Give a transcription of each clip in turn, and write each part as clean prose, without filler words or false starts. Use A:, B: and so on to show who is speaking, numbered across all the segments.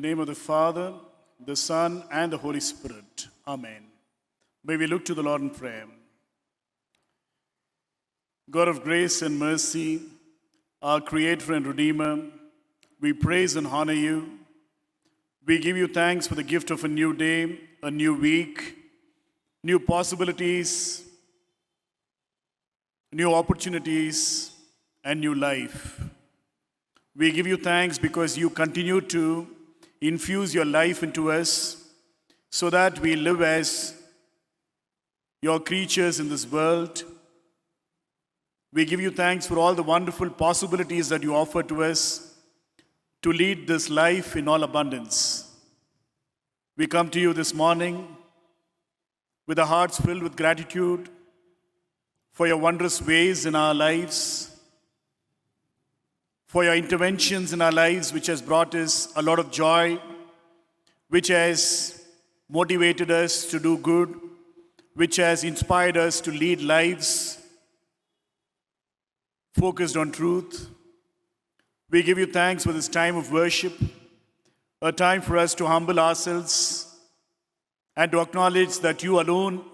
A: In the name of the Father, the Son, and the Holy Spirit. Amen. May we look to the Lord in prayer. God of grace and mercy, our Creator and Redeemer, we praise and honor you. We give you thanks for the gift of a new day, a new week, new possibilities, new opportunities, and new life. We give you thanks because you continue to infuse your life into us so that we live as your creatures in this world. We give you thanks for all the wonderful possibilities that you offer to us to lead this life in all abundance. We come to you this morning with our hearts filled with gratitude for your wondrous ways in our lives, for your interventions in our lives, which has brought us a lot of joy, which has motivated us to do good, which has inspired us to lead lives focused on truth. We give you thanks for this time of worship, a time for us to humble ourselves and to acknowledge that you alone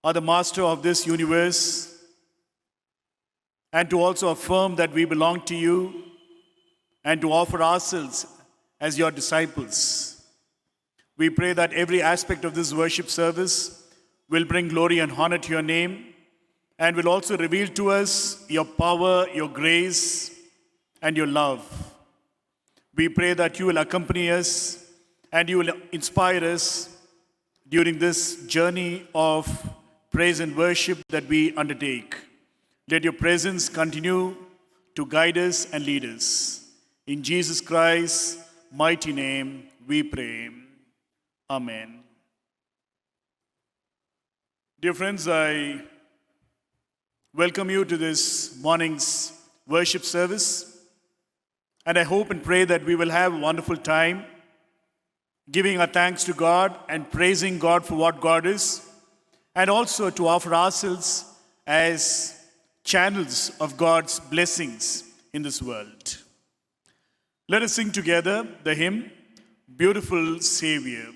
A: are the master of this universe, and to also affirm that we belong to you and to offer ourselves as your disciples. We pray that every aspect of this worship service will bring glory and honor to your name and will also reveal to us your power, your grace, and your love. We pray that you will accompany us and you will inspire us during this journey of praise and worship that we undertake. Let your presence continue to guide us and lead us. In Jesus Christ's mighty name we pray. Amen. Dear friends, I welcome you to this morning's worship service, and I hope and pray that we will have a wonderful time giving our thanks to God and praising God for what God is, and also to offer ourselves as channels of God's blessings in this world. Let us sing together the hymn, Beautiful Savior.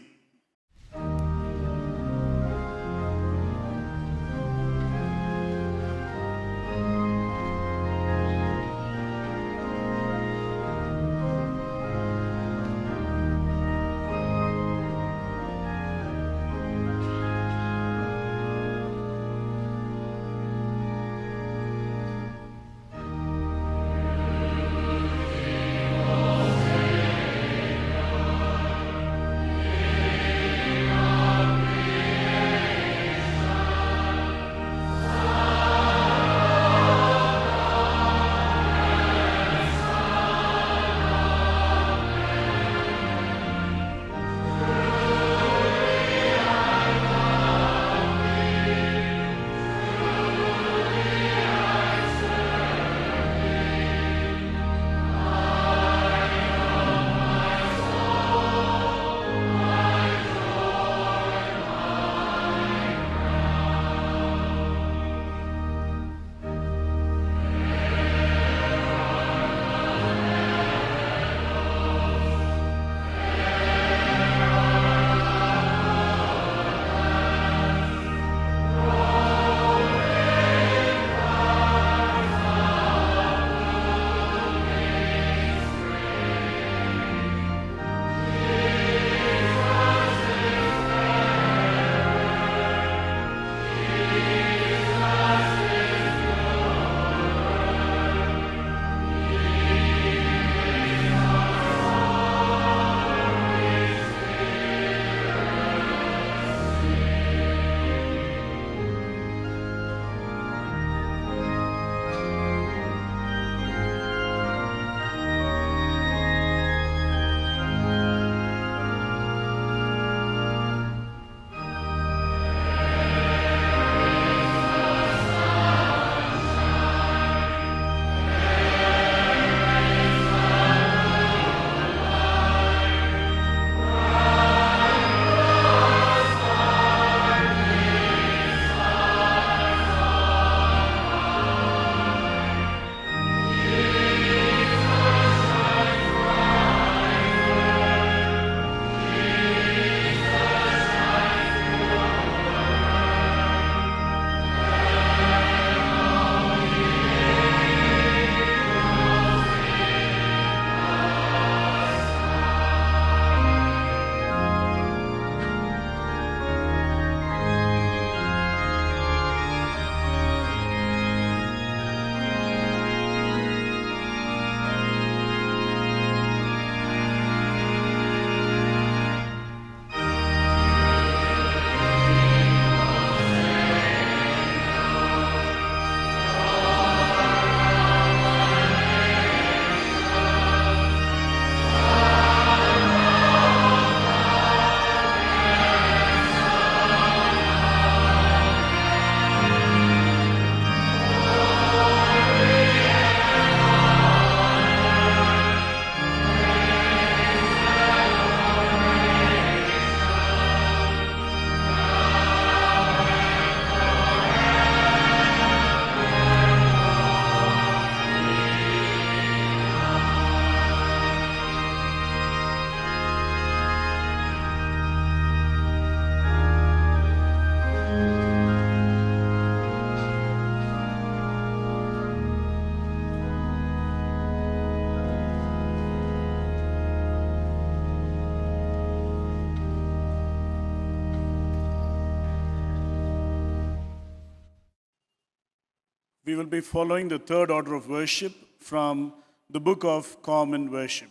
A: We will be following the third order of worship from the Book of Common Worship.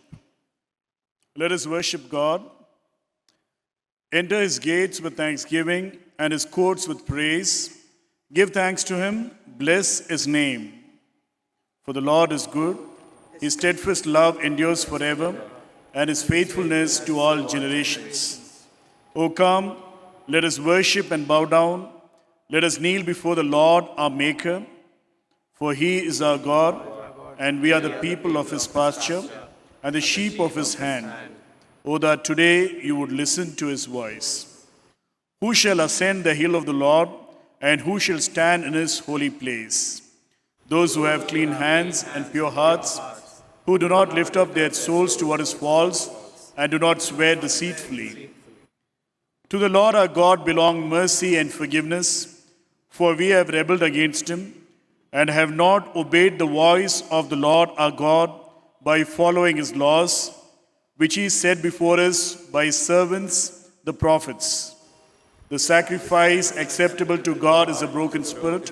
A: Let us worship God, enter his gates with thanksgiving and his courts with praise. Give thanks to him, bless his name. For the Lord is good, his steadfast love endures forever, and his faithfulness to all generations. O come, let us worship and bow down. Let us kneel before the Lord our Maker. For he is our God, and we are the people of his pasture, and the sheep of his hand. O that today you would listen to his voice. Who shall ascend the hill of the Lord, and who shall stand in his holy place? Those who have clean hands and pure hearts, who do not lift up their souls to what is false, and do not swear deceitfully. To the Lord our God belong mercy and forgiveness, for we have rebelled against him, and have not obeyed the voice of the Lord our God by following his laws, which he set before us by his servants, the prophets. The sacrifice acceptable to God is a broken spirit,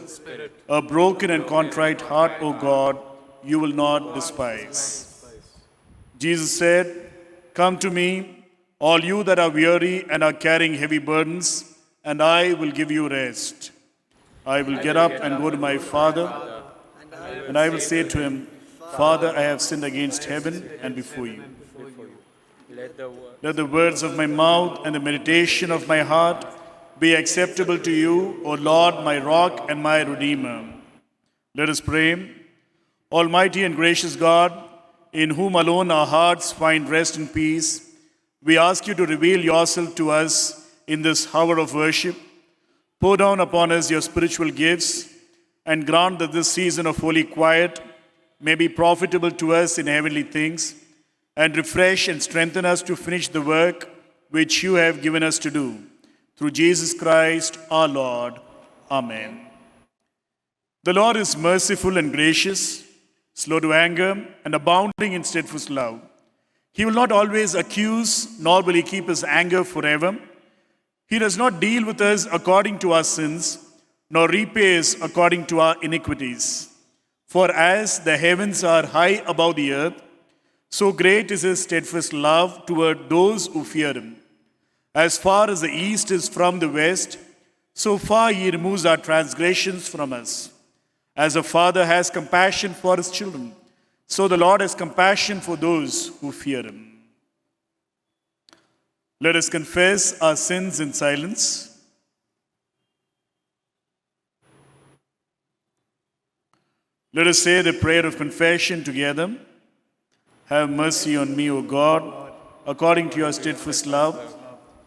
A: a broken and contrite heart, O God, you will not despise. Jesus said, "Come to me, all you that are weary and are carrying heavy burdens, and I will give you rest." I will get up and go to my Father, and I will say to him, "Father, I have sinned against heaven and before you. Let the words of my mouth and the meditation of my heart be acceptable to you, O Lord, my rock and my redeemer." Let us pray. Almighty and gracious God, in whom alone our hearts find rest and peace, we ask you to reveal yourself to us in this hour of worship. Pour down upon us your spiritual gifts, and grant that this season of holy quiet may be profitable to us in heavenly things, and refresh and strengthen us to finish the work which you have given us to do. Through Jesus Christ our Lord. Amen. The Lord is merciful and gracious, slow to anger, and abounding in steadfast love. He will not always accuse, nor will he keep his anger forever. He does not deal with us according to our sins, nor repay us according to our iniquities. For as the heavens are high above the earth, so great is his steadfast love toward those who fear him. As far as the east is from the west, so far he removes our transgressions from us. As a father has compassion for his children, so the Lord has compassion for those who fear him. Let us confess our sins in silence. Let us say the prayer of confession together. Have mercy on me, O God, according to your steadfast love.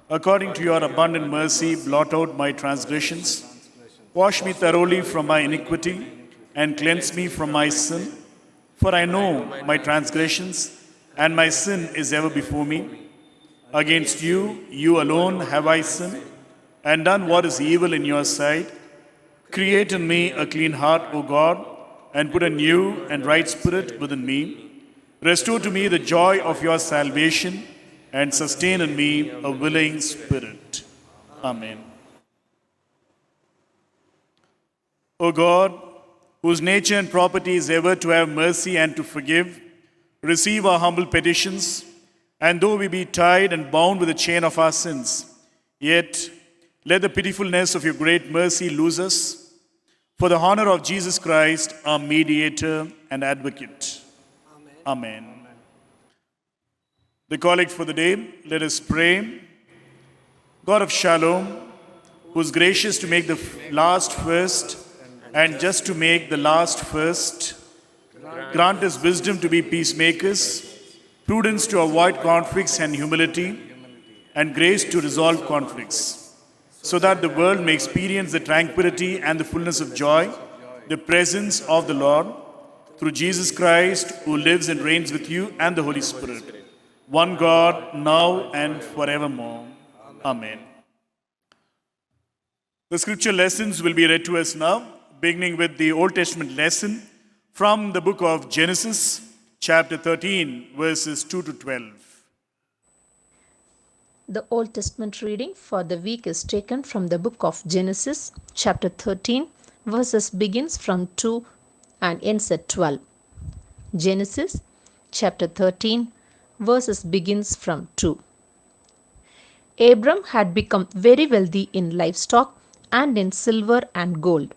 A: According to your abundant mercy, blot out my transgressions. Wash me thoroughly from my iniquity and cleanse me from my sin. For I know my transgressions, and my sin is ever before me. Against you, you alone have I sinned, and done what is evil in your sight. Create in me a clean heart, O God, and put a new and right spirit within me. Restore to me the joy of your salvation, and sustain in me a willing spirit. Amen. O God, whose nature and property is ever to have mercy and to forgive, receive our humble petitions, and though we be tied and bound with the chain of our sins, yet let the pitifulness of your great mercy loose us, for the honor of Jesus Christ, our mediator and advocate. Amen. The collect for the day, let us pray. God of Shalom, who is gracious to make the last first and just to make the last first, grant us wisdom to be peacemakers, prudence to avoid conflicts and humility, and grace to resolve conflicts, so that the world may experience the tranquility and the fullness of joy, the presence of the Lord, through Jesus Christ, who lives and reigns with you and the Holy Spirit, one God, now and forevermore. Amen. The scripture lessons will be read to us now, beginning with the Old Testament lesson from the book of Genesis, chapter 13, verses 2 to 12.
B: The Old Testament reading for the week is taken from the book of Genesis, chapter 13, verses begins from 2 and ends at 12. Genesis chapter 13 verses begins from 2. Abram had become very wealthy in livestock and in silver and gold.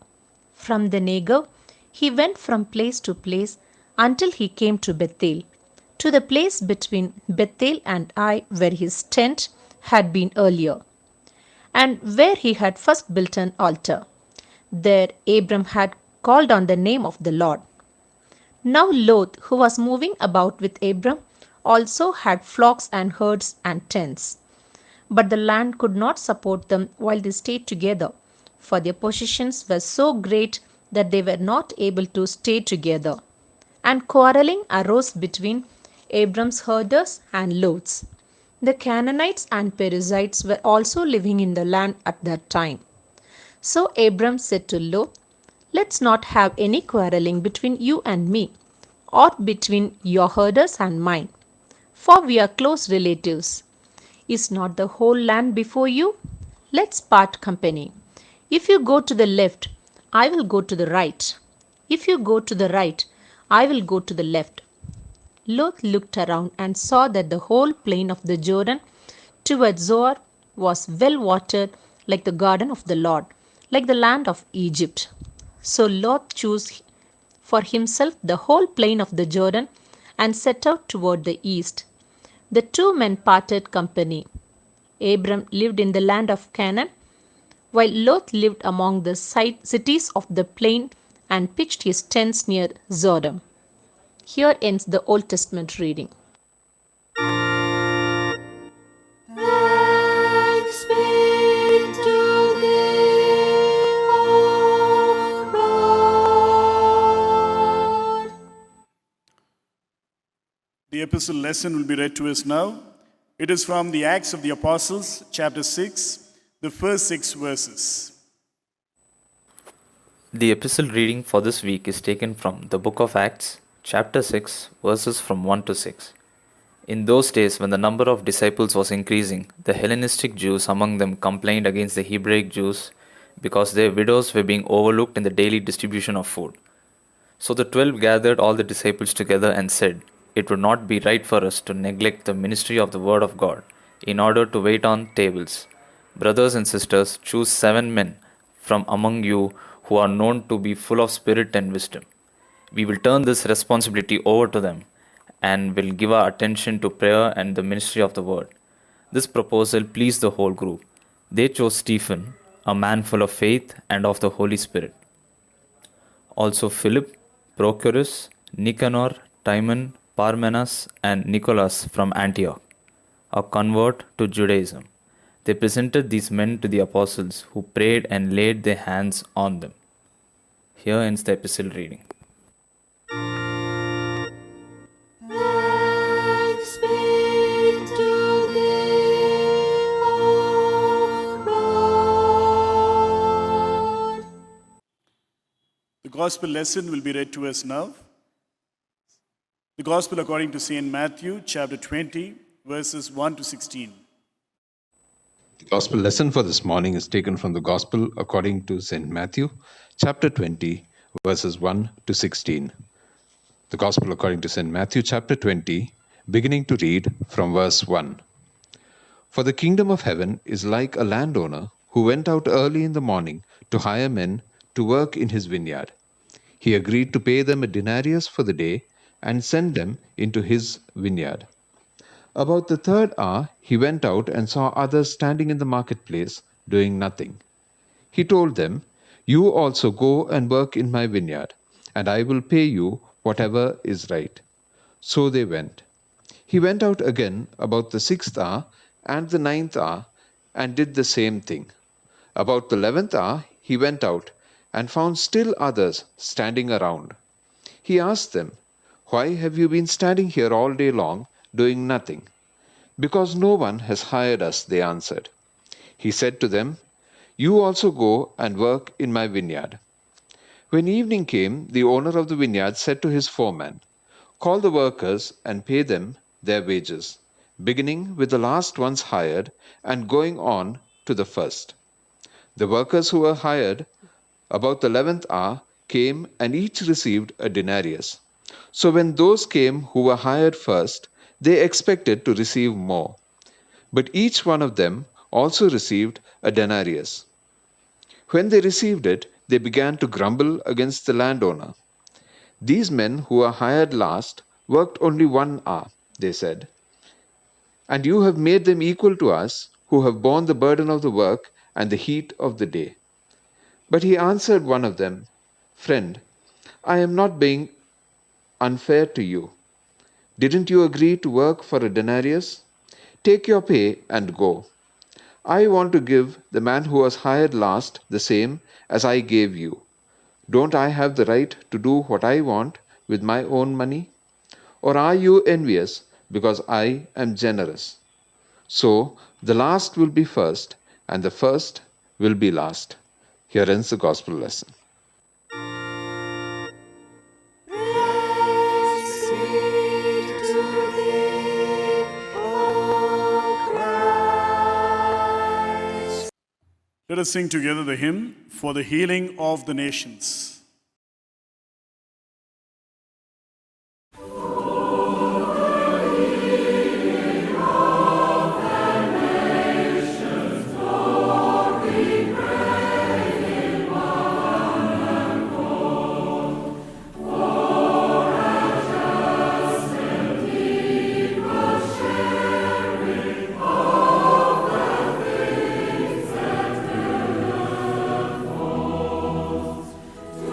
B: From the Negev, he went from place to place until he came to Bethel, to the place between Bethel and Ai where his tent had been earlier, and where he had first built an altar. There Abram had called on the name of the Lord. Now Lot, who was moving about with Abram, also had flocks and herds and tents. But the land could not support them while they stayed together, for their possessions were so great that they were not able to stay together. And quarreling arose between Abram's herders and Lot's. The Canaanites and Perizzites were also living in the land at that time. So Abram said to Lot, "Let's not have any quarreling between you and me, or between your herders and mine, for we are close relatives. Is not the whole land before you? Let's part company. If you go to the left, I will go to the right. If you go to the right, I will go to the left." Lot looked around and saw that the whole plain of the Jordan toward Zoar was well watered like the garden of the Lord, like the land of Egypt. So Lot chose for himself the whole plain of the Jordan and set out toward the east. The two men parted company. Abram lived in the land of Canaan, while Lot lived among the cities of the plain and pitched his tents near Zodom. Here ends the Old Testament reading.
C: Thanks be to thee, O Lord.
A: The epistle lesson will be read to us now. It is from the Acts of the Apostles, chapter 6, the first 6 verses.
D: The epistle reading for this week is taken from the book of Acts, chapter 6, verses from 1 to 6. In those days, when the number of disciples was increasing, the Hellenistic Jews among them complained against the Hebraic Jews because their widows were being overlooked in the daily distribution of food. So the 12 gathered all the disciples together and said, "It would not be right for us to neglect the ministry of the Word of God in order to wait on tables. Brothers and sisters, choose 7 men from among you who are known to be full of spirit and wisdom. We will turn this responsibility over to them and will give our attention to prayer and the ministry of the Word." This proposal pleased the whole group. They chose Stephen, a man full of faith and of the Holy Spirit. Also Philip, Prochorus, Nicanor, Timon, Parmenas, and Nicholas from Antioch, a convert to Judaism. They presented these men to the apostles, who prayed and laid their hands on them. Here ends the epistle reading.
C: Thanks be to thee, O Lord.
A: The gospel lesson will be read to us now. The gospel according to St. Matthew, chapter 20, verses 1 to 16.
E: The Gospel lesson for this morning is taken from the Gospel according to St. Matthew, chapter 20, verses 1 to 16. The Gospel according to St. Matthew, chapter 20, beginning to read from verse 1. For the kingdom of heaven is like a landowner who went out early in the morning to hire men to work in his vineyard. He agreed to pay them a denarius for the day and send them into his vineyard. About the third hour, he went out and saw others standing in the marketplace doing nothing. He told them, "You also go and work in my vineyard, and I will pay you whatever is right." So they went. He went out again about the 6th hour and the 9th hour and did the same thing. About the 11th hour, he went out and found still others standing around. He asked them, "Why have you been standing here all day long, doing nothing?" "Because no one has hired us," they answered. He said to them, "You also go and work in my vineyard." When evening came, the owner of the vineyard said to his foreman, "Call the workers and pay them their wages, beginning with the last ones hired and going on to the first." The workers who were hired about the 11th hour, came and each received a denarius. So when those came who were hired first, they expected to receive more. But each one of them also received a denarius. When they received it, they began to grumble against the landowner. These men who were hired last worked only 1 hour, they said. And you have made them equal to us, who have borne the burden of the work and the heat of the day. But he answered one of them, Friend, I am not being unfair to you. Didn't you agree to work for a denarius? Take your pay and go. I want to give the man who was hired last the same as I gave you. Don't I have the right to do what I want with my own money? Or are you envious because I am generous? So the last will be first, and the first will be last. Here ends the gospel lesson.
C: Praise be to thee, O Christ.
A: Let us sing together the hymn for the healing of the nations.
C: To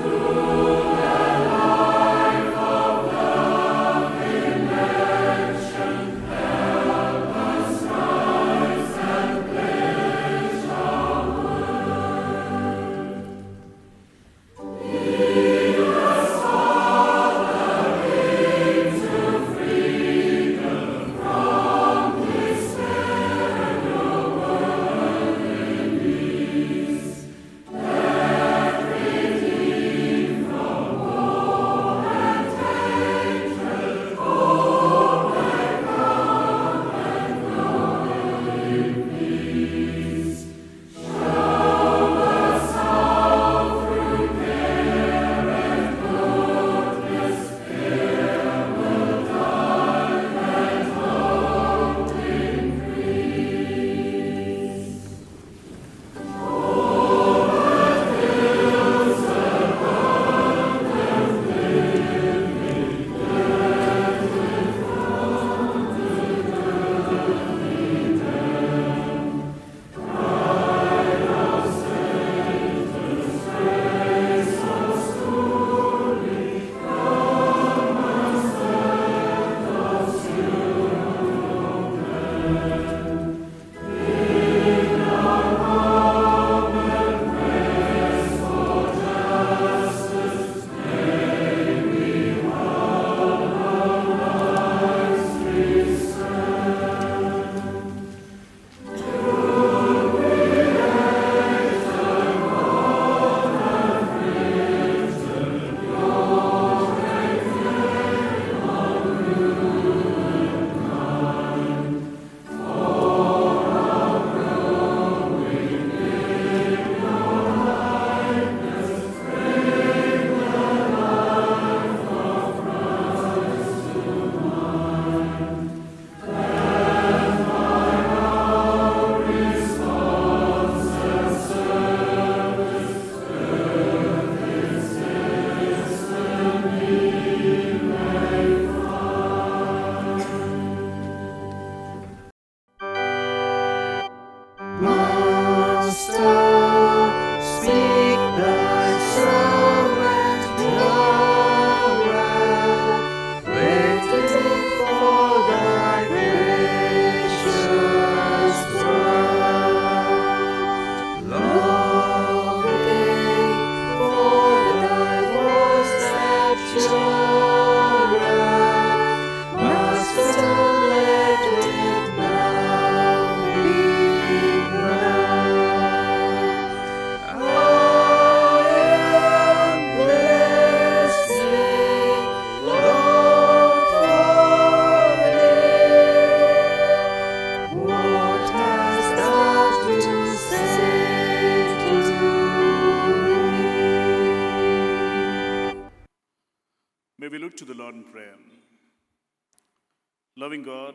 A: Loving God,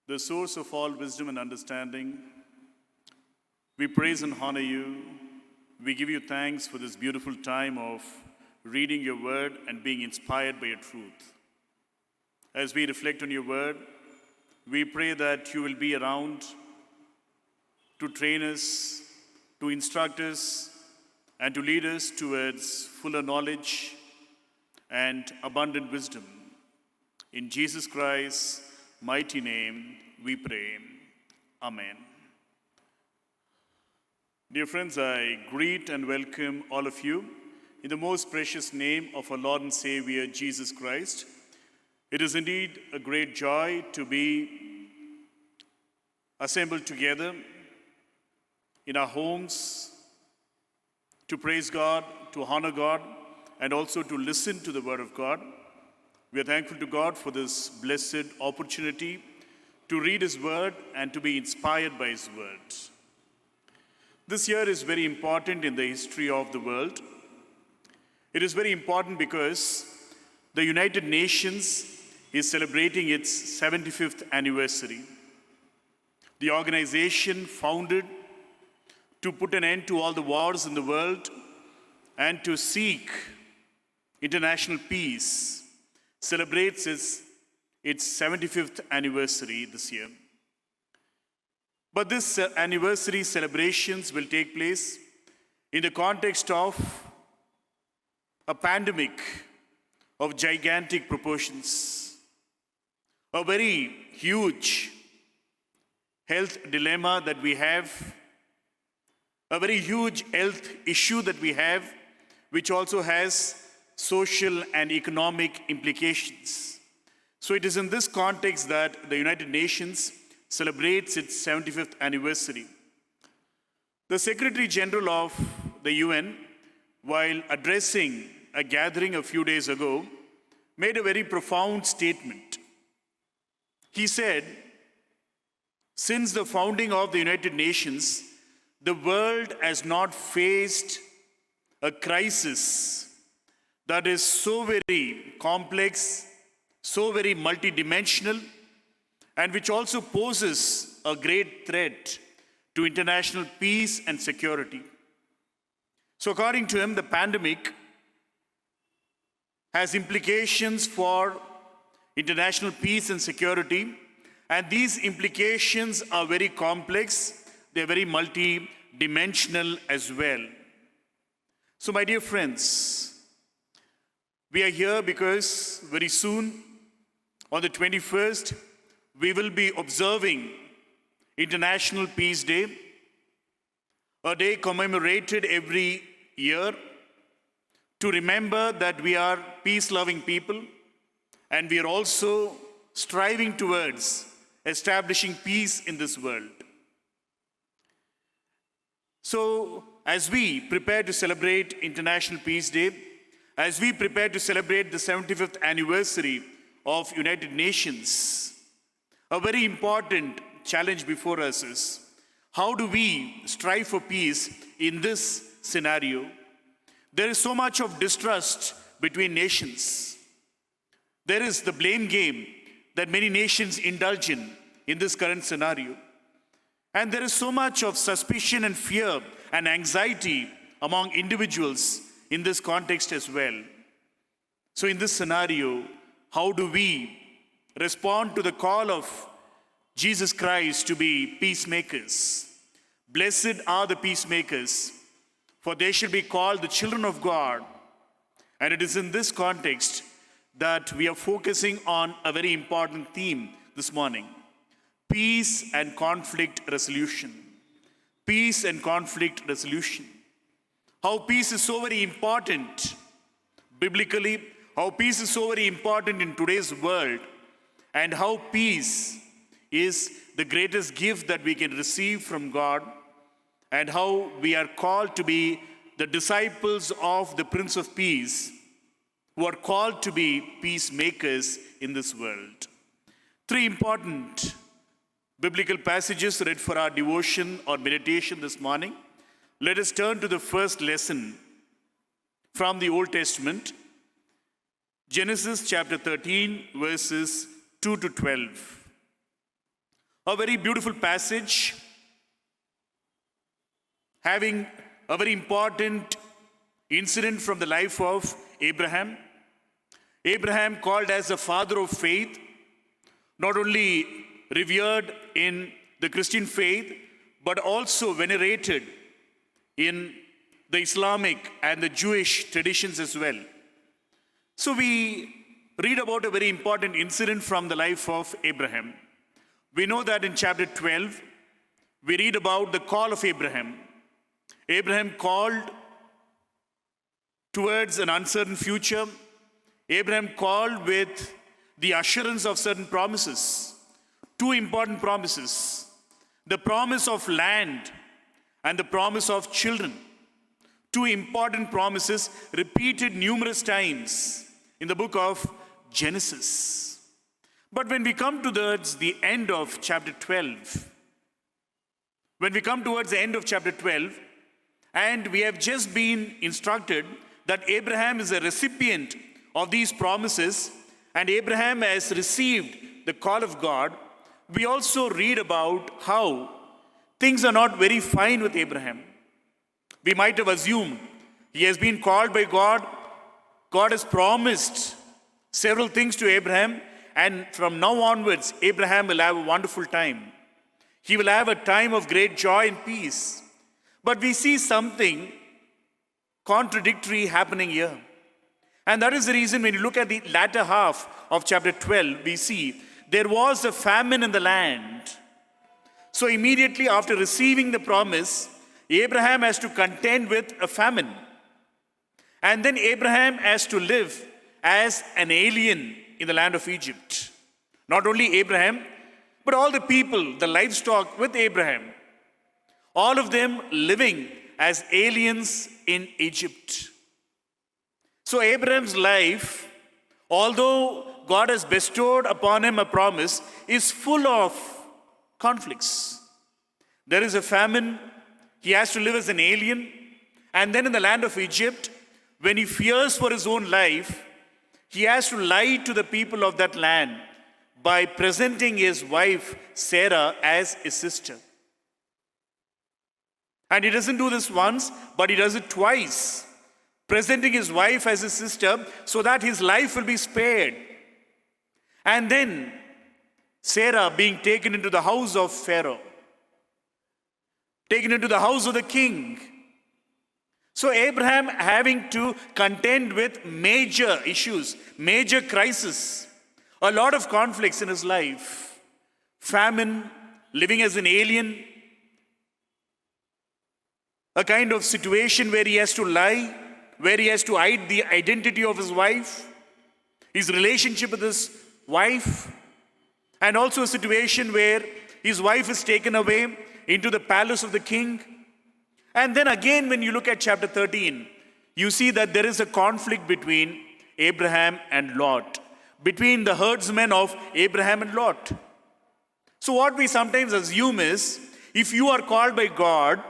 A: the source of all wisdom and understanding, we praise and honor you. We give you thanks for this beautiful time of reading your word and being inspired by your truth. As we reflect on your word, we pray that you will be around to train us, to instruct us, and to lead us towards fuller knowledge and abundant wisdom. In Jesus Christ's mighty name, we pray. Amen. Dear friends, I greet and welcome all of you in the most precious name of our Lord and Savior, Jesus Christ. It is indeed a great joy to be assembled together in our homes to praise God, to honor God, and also to listen to the Word of God. We are thankful to God for this blessed opportunity to read His Word and to be inspired by His Word. This year is very important in the history of the world. It is very important because the United Nations is celebrating its 75th anniversary. The organization founded to put an end to all the wars in the world and to seek international peace celebrates its 75th anniversary this year. But this anniversary celebrations will take place in the context of a pandemic of gigantic proportions, a very huge health dilemma that we have, a very huge health issue that we have, which also has social and economic implications. So it is in this context that the United Nations celebrates its 75th anniversary. The Secretary General of the UN, while addressing a gathering a few days ago, made a very profound statement. He said, since the founding of the United Nations, the world has not faced a crisis that is so very complex, so very multidimensional, and which also poses a great threat to international peace and security. So according to him, the pandemic has implications for international peace and security, and these implications are very complex, they're very multi-dimensional as well. So my dear friends, we are here because very soon, on the 21st, we will be observing International Peace Day, a day commemorated every year to remember that we are peace-loving people and we are also striving towards establishing peace in this world. So, as we prepare to celebrate International Peace Day, as we prepare to celebrate the 75th anniversary of United Nations, a very important challenge before us is, how do we strive for peace in this scenario? There is so much of distrust between nations. There is the blame game that many nations indulge in this current scenario. And there is so much of suspicion and fear and anxiety among individuals in this context as well. So in this scenario, how do we respond to the call of Jesus Christ to be peacemakers? Blessed are the peacemakers, for they shall be called the children of God. And it is in this context that we are focusing on a very important theme this morning: peace and conflict resolution. Peace and conflict resolution. How peace is so very important biblically, how peace is so very important in today's world, and how peace is the greatest gift that we can receive from God, and how we are called to be the disciples of the Prince of Peace, who are called to be peacemakers in this world. Three important biblical passages read for our devotion or meditation this morning. Let us turn to the first lesson from the Old Testament, Genesis chapter 13, verses 2 to 12. A very beautiful passage having a very important incident from the life of Abraham. Abraham, called as the father of faith, not only revered in the Christian faith, but also venerated in the Islamic and the Jewish traditions as well. So we read about a very important incident from the life of Abraham. We know that in chapter 12, we read about the call of Abraham. Abraham called towards an uncertain future. Abraham called with the assurance of certain promises. Two important promises: the promise of land and the promise of children. Two important promises repeated numerous times in the book of Genesis. But when we come towards the end of chapter 12, and we have just been instructed that Abraham is a recipient of these promises and Abraham has received the call of God, we also read about how things are not very fine with Abraham. We might have assumed he has been called by God. God has promised several things to Abraham, and from now onwards, Abraham will have a wonderful time. He will have a time of great joy and peace. But we see something contradictory happening here. And that is the reason when you look at the latter half of chapter 12, we see there was a famine in the land. So immediately after receiving the promise, Abraham has to contend with a famine. And then Abraham has to live as an alien in the land of Egypt. Not only Abraham, but all the people, the livestock with Abraham, all of them living as aliens in Egypt. So Abraham's life, although God has bestowed upon him a promise, is full of conflicts. There is a famine. He has to live as an alien. And then in the land of Egypt, when he fears for his own life, he has to lie to the people of that land by presenting his wife Sarah as his sister. And he doesn't do this once, but he does it twice, presenting his wife as his sister so that his life will be spared. And then Sarah being taken into the house of Pharaoh, taken into the house of the king. So Abraham having to contend with major issues, major crises, a lot of conflicts in his life. Famine, living as an alien, a kind of situation where he has to lie, where he has to hide the identity of his wife, his relationship with his wife, and also a situation where his wife is taken away into the palace of the king. And then again, when you look at chapter 13, you see that there is a conflict between Abraham and Lot, between the herdsmen of Abraham and Lot. So what we sometimes assume is, if you are called by God,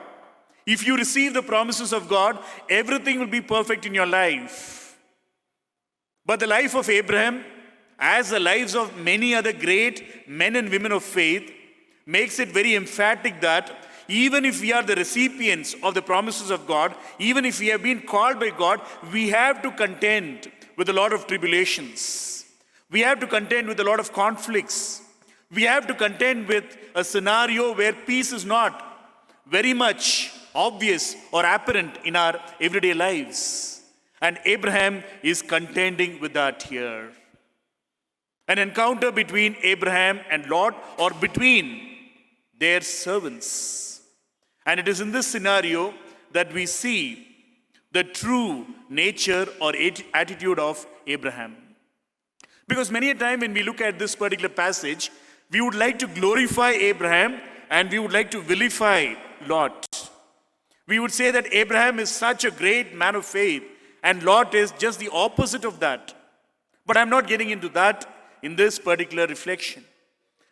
A: if you receive the promises of God, everything will be perfect in your life. But the life of Abraham, as the lives of many other great men and women of faith, makes it very emphatic that even if we are the recipients of the promises of God, even if we have been called by God, we have to contend with a lot of tribulations. We have to contend with a lot of conflicts. We have to contend with a scenario where peace is not very much obvious or apparent in our everyday lives. And Abraham is contending with that here. An encounter between Abraham and Lot, or between their servants. And it is in this scenario that we see the true nature or attitude of Abraham. Because many a time when we look at this particular passage, we would like to glorify Abraham and we would like to vilify Lot. We would say that Abraham is such a great man of faith and Lot is just the opposite of that. But I'm not getting into that in this particular reflection.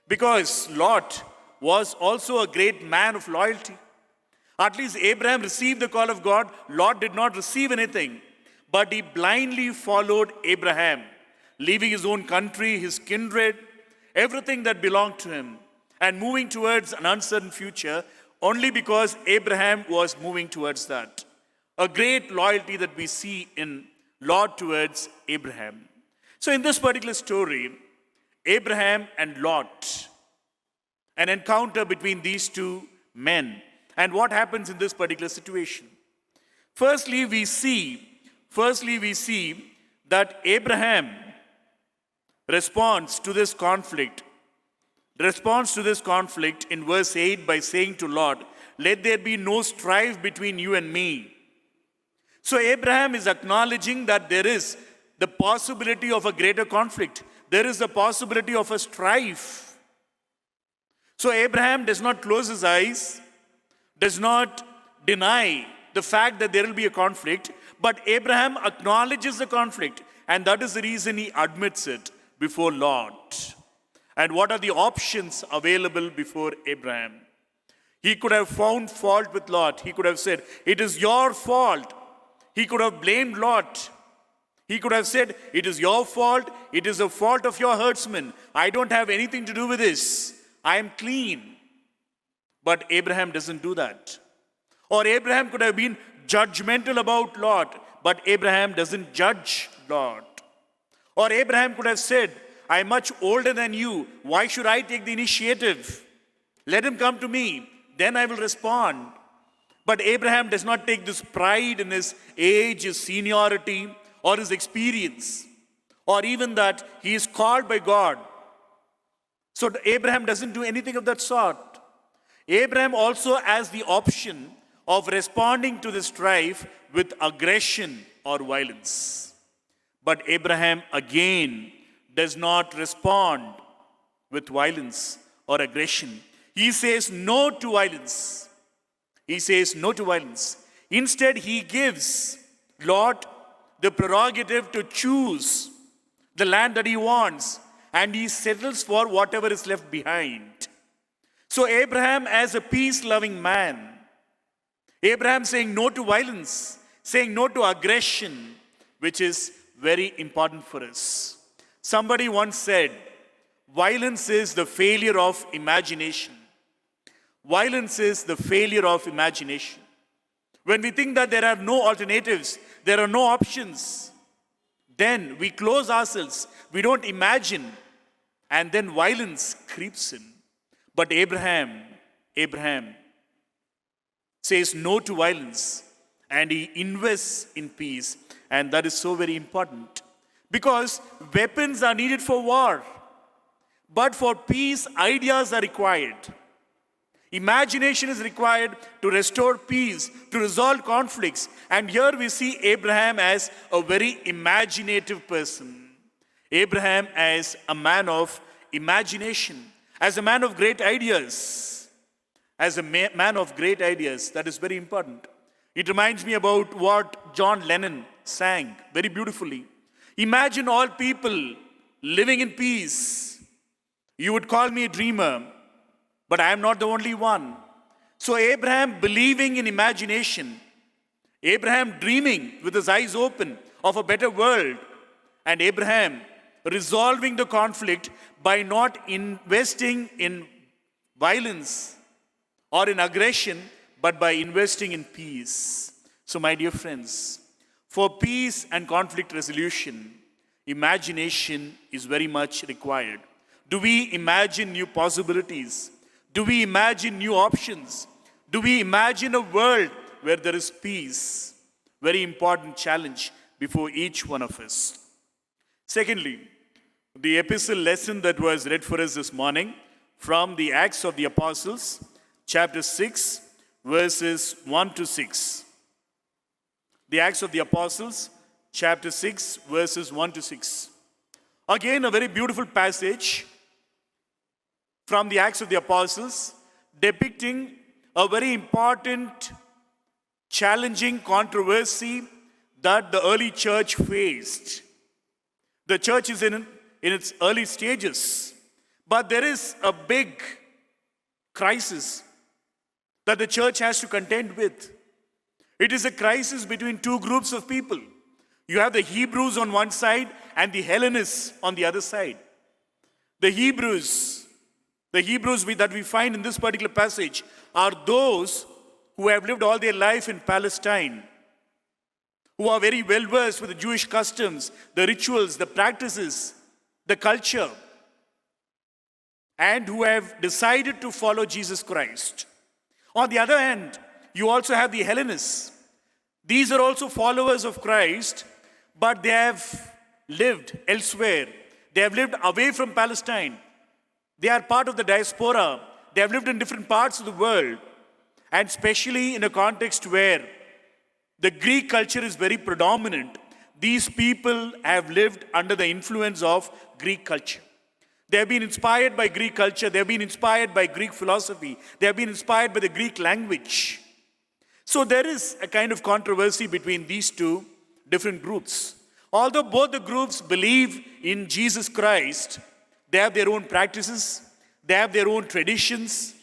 A: Because Lot was also a great man of loyalty. At least Abraham received the call of God. Lot did not receive anything. But he blindly followed Abraham, leaving his own country, his kindred, everything that belonged to him, and moving towards an uncertain future only because Abraham was moving towards that. A great loyalty that we see in Lot towards Abraham. So in this particular story, Abraham and Lot, an encounter between these two men, and what happens in this particular situation. Firstly, we see that Abraham responds to this conflict in verse 8 by saying to Lot, "Let there be no strife between you and me." So Abraham is acknowledging that there is the possibility of a greater conflict. There is the possibility of a strife. So Abraham does not close his eyes, does not deny the fact that there will be a conflict, but Abraham acknowledges the conflict, and that is the reason he admits it before Lot. And what are the options available before Abraham? He could have found fault with Lot. He could have said, "It is your fault." He could have blamed Lot. He could have said, "It is your fault. It is the fault of your herdsmen. I don't have anything to do with this. I am clean." But Abraham doesn't do that. Or Abraham could have been judgmental about Lot, but Abraham doesn't judge Lot. Or Abraham could have said, "I am much older than you. Why should I take the initiative? Let him come to me. Then I will respond." But Abraham does not take this pride in his age, his seniority, or his experience, or even that he is called by God. So Abraham doesn't do anything of that sort. Abraham also has the option of responding to the strife with aggression or violence. But Abraham again does not respond with violence or aggression. He says no to violence. He says no to violence. Instead, he gives Lot the prerogative to choose the land that he wants, and he settles for whatever is left behind. So Abraham, as a peace-loving man, Abraham saying no to violence, saying no to aggression, which is very important for us. Somebody once said, violence is the failure of imagination. Violence is the failure of imagination. When we think that there are no alternatives, there are no options, then we close ourselves, we don't imagine, and then violence creeps in. But Abraham says no to violence, and he invests in peace, and that is so very important. Because weapons are needed for war, but for peace, ideas are required. Imagination is required to restore peace, to resolve conflicts. And here we see Abraham as a very imaginative person. Abraham as a man of imagination, as a man of great ideas. As a man of great ideas, that is very important. It reminds me about what John Lennon sang very beautifully. Imagine all people living in peace. You would call me a dreamer, but I am not the only one. So Abraham believing in imagination, Abraham dreaming with his eyes open of a better world, and Abraham resolving the conflict by not investing in violence or in aggression, but by investing in peace. So my dear friends, for peace and conflict resolution, imagination is very much required. Do we imagine new possibilities? Do we imagine new options? Do we imagine a world where there is peace? Very important challenge before each one of us. Secondly, the epistle lesson that was read for us this morning from the Acts of the Apostles, chapter 6, verses 1 to 6. The Acts of the Apostles, chapter 6, verses 1 to 6. Again, a very beautiful passage from the Acts of the Apostles, depicting a very important, challenging controversy that the early church faced. The church is in its early stages, but there is a big crisis that the church has to contend with. It is a crisis between two groups of people. You have the Hebrews on one side and the Hellenists on the other side. The Hebrews that we find in this particular passage are those who have lived all their life in Palestine, who are very well versed with the Jewish customs, the rituals, the practices, the culture, and who have decided to follow Jesus Christ. On the other hand, you also have the Hellenists. These are also followers of Christ, but they have lived elsewhere. They have lived away from Palestine. They are part of the diaspora. They have lived in different parts of the world, and especially in a context where the Greek culture is very predominant. These people have lived under the influence of Greek culture. They have been inspired by Greek culture. They have been inspired by Greek philosophy. They have been inspired by the Greek language. So there is a kind of controversy between these two different groups. Although both the groups believe in Jesus Christ, they have their own practices, they have their own traditions,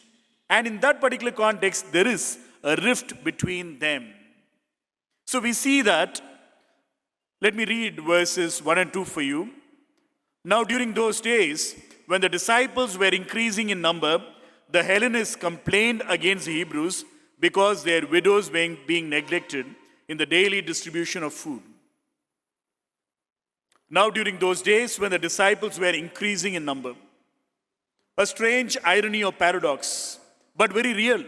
A: and in that particular context, there is a rift between them. So we see that, let me read verses 1 and 2 for you. Now, during those days, when the disciples were increasing in number, the Hellenists complained against the Hebrews because their widows were being neglected in the daily distribution of food. Now, during those days, when the disciples were increasing in number, a strange irony or paradox, but very real.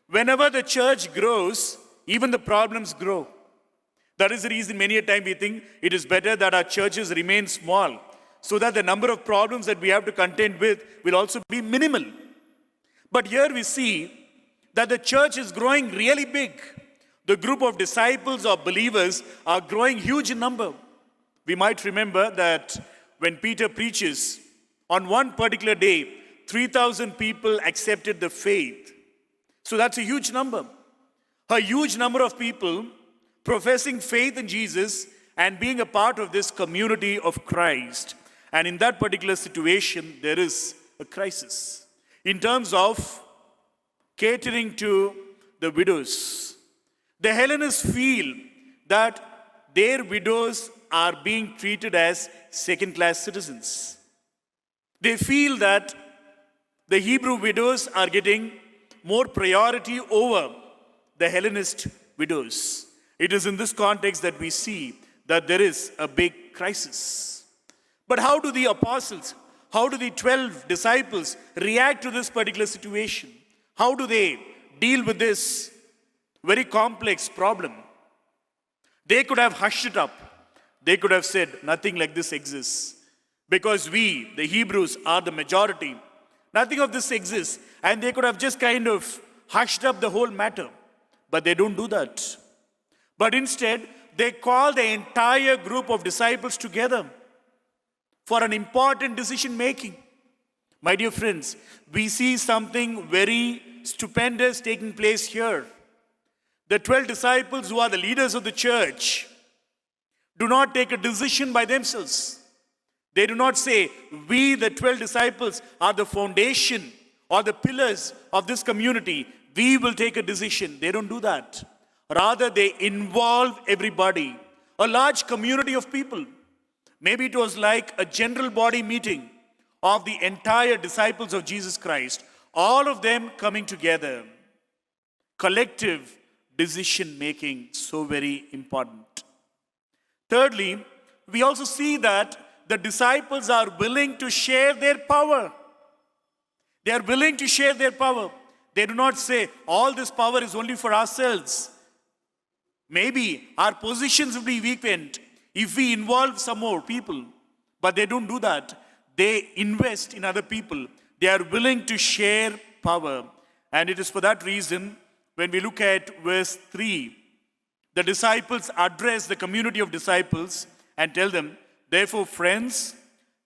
A: Whenever the church grows, even the problems grow. That is the reason many a time we think it is better that our churches remain small, so that the number of problems that we have to contend with will also be minimal. But here we see that the church is growing really big. The group of disciples or believers are growing huge in number. We might remember that when Peter preaches, on one particular day, 3,000 people accepted the faith. So that's a huge number. A huge number of people professing faith in Jesus and being a part of this community of Christ. And in that particular situation, there is a crisis in terms of catering to the widows. The Hellenists feel that their widows are being treated as second-class citizens. They feel that the Hebrew widows are getting more priority over the Hellenist widows. It is in this context that we see that there is a big crisis. But how do the apostles, how do the 12 disciples react to this particular situation? How do they deal with this very complex problem? They could have hushed it up. They could have said, nothing like this exists. Because we, the Hebrews, are the majority. Nothing of this exists. And they could have just kind of hushed up the whole matter. But they don't do that. But instead, they call the entire group of disciples together for an important decision making. My dear friends, we see something very stupendous taking place here. The 12 disciples who are the leaders of the church do not take a decision by themselves. They do not say, we, the 12 disciples, are the foundation or the pillars of this community. We will take a decision. They don't do that. Rather, they involve everybody, a large community of people. Maybe it was like a general body meeting of the entire disciples of Jesus Christ, all of them coming together. Collective decision making, so very important. Thirdly, we also see that the disciples are willing to share their power. They are willing to share their power. They do not say, all this power is only for ourselves. Maybe our positions will be weakened if we involve some more people. But they don't do that. They invest in other people. They are willing to share power. And it is for that reason, when we look at verse 3, the disciples address the community of disciples and tell them, therefore, friends,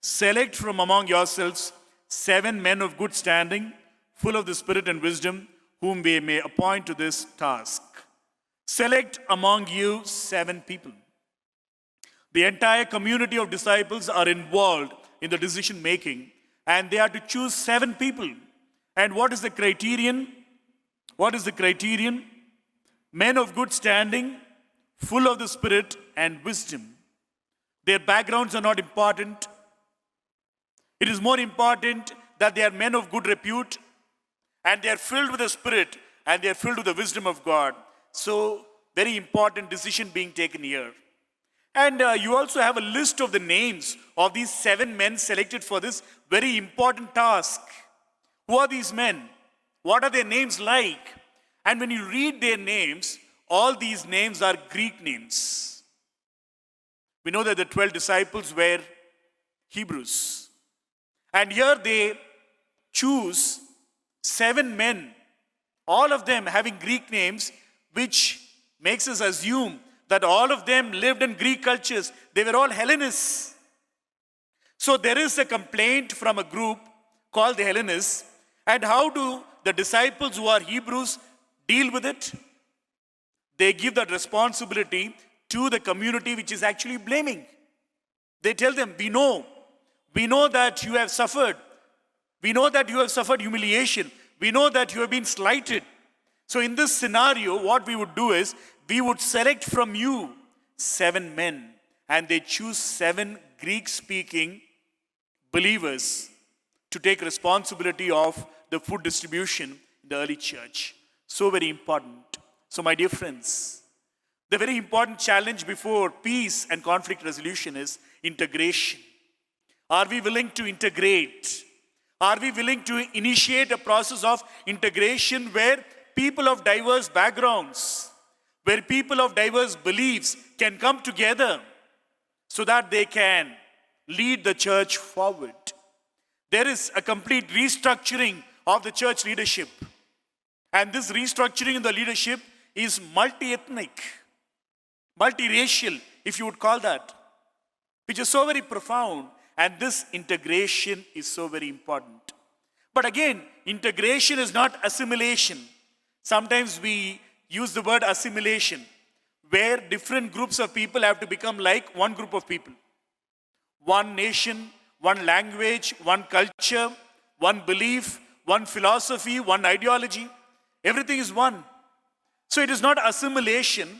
A: select from among yourselves 7 men of good standing, full of the Spirit and wisdom, whom we may appoint to this task. Select among you 7 people. The entire community of disciples are involved in the decision making, and they are to choose 7 people. And what is the criterion? What is the criterion? Men of good standing, full of the Spirit and wisdom. Their backgrounds are not important. It is more important that they are men of good repute and they are filled with the Spirit and they are filled with the wisdom of God. So, very important decision being taken here. And you also have a list of the names of these 7 men selected for this very important task. Who are these men? What are their names like? And when you read their names, all these names are Greek names. We know that the 12 disciples were Hebrews. And here they choose 7 men, all of them having Greek names, which makes us assume that all of them lived in Greek cultures. They were all Hellenists. So there is a complaint from a group called the Hellenists. And how do the disciples who are Hebrews deal with it? They give that responsibility to the community which is actually blaming. They tell them, we know that you have suffered. We know that you have suffered humiliation. We know that you have been slighted. So in this scenario, what we would do is, we would select from you 7 men. And they choose 7 Greek-speaking believers to take responsibility of the food distribution in the early church. So very important. So my dear friends, the very important challenge before peace and conflict resolution is integration. Are we willing to integrate? Are we willing to initiate a process of integration where people of diverse backgrounds, where people of diverse beliefs can come together so that they can lead the church forward? There is a complete restructuring of the church leadership. And this restructuring in the leadership is multi-ethnic, multiracial, if you would call that, which is so very profound. And this integration is so very important. But again, integration is not assimilation. Sometimes we use the word assimilation, where different groups of people have to become like one group of people. One nation, one language, one culture, one belief, one philosophy, one ideology. Everything is one. So it is not assimilation,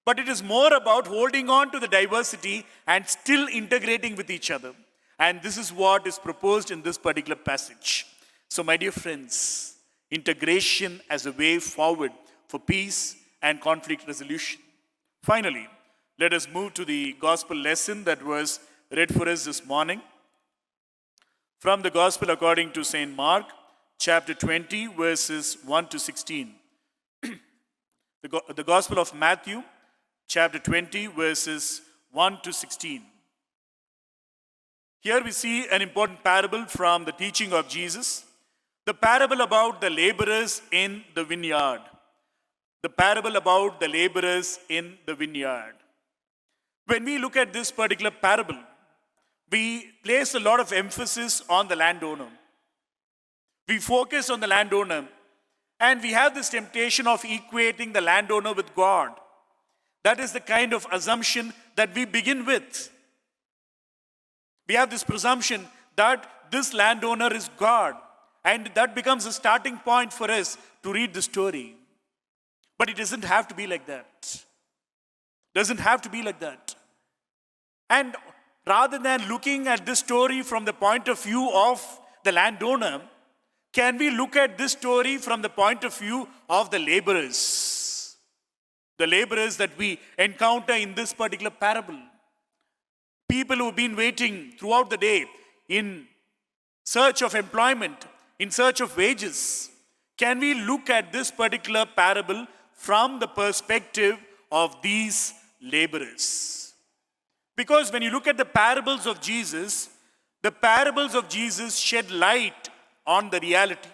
A: but it is more about holding on to the diversity and still integrating with each other. And this is what is proposed in this particular passage. So my dear friends, integration as a way forward for peace and conflict resolution. Finally, let us move to the gospel lesson that was read for us this morning. From the gospel according to St. Mark, chapter 20, verses 1 to 16. The gospel of Matthew, chapter 20, verses 1 to 16. Here we see an important parable from the teaching of Jesus. The parable about the laborers in the vineyard. The parable about the laborers in the vineyard. When we look at this particular parable, we place a lot of emphasis on the landowner. We focus on the landowner, and we have this temptation of equating the landowner with God. That is the kind of assumption that we begin with. We have this presumption that this landowner is God, and that becomes a starting point for us to read the story. But it doesn't have to be like that. Doesn't have to be like that. And rather than looking at this story from the point of view of the landowner, can we look at this story from the point of view of the laborers? The laborers that we encounter in this particular parable. People who've been waiting throughout the day in search of employment, in search of wages. Can we look at this particular parable from the perspective of these laborers? Because when you look at the parables of Jesus shed light on the reality.